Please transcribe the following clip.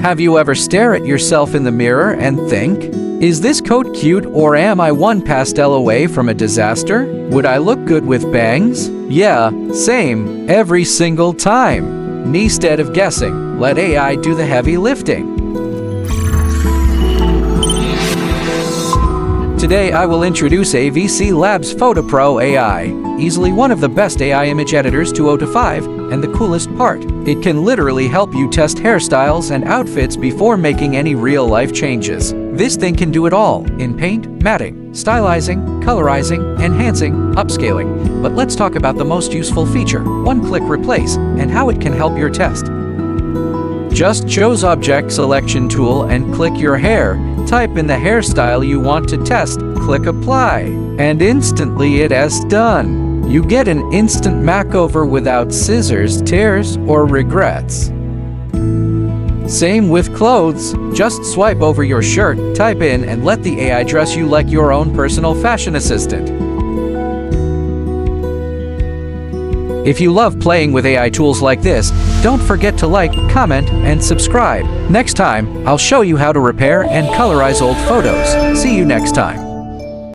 Have you ever stare at yourself in the mirror and think, is this coat cute or am I one pastel away from a disaster? Would I look good with bangs? Yeah, same, every single time. Instead of guessing, let AI do the heavy lifting. Today I will introduce AVCLabs PhotoPro AI, easily one of the best AI image editors 2.0 and the coolest part, it can literally help you test hairstyles and outfits before making any real-life changes. This thing can do it all in paint, matting, stylizing, colorizing, enhancing, upscaling. But let's talk about the most useful feature, one-click replace, and how it can help your test. Just choose Object Selection tool and click your hair. Type in the hairstyle you want to test, click Apply, and instantly it has done. You get an instant makeover without scissors, tears, or regrets. Same with clothes. Just swipe over your shirt, type in, and let the AI dress you like your own personal fashion assistant. If you love playing with AI tools like this, don't forget to like, comment, and subscribe. Next time, I'll show you how to repair and colorize old photos. See you next time.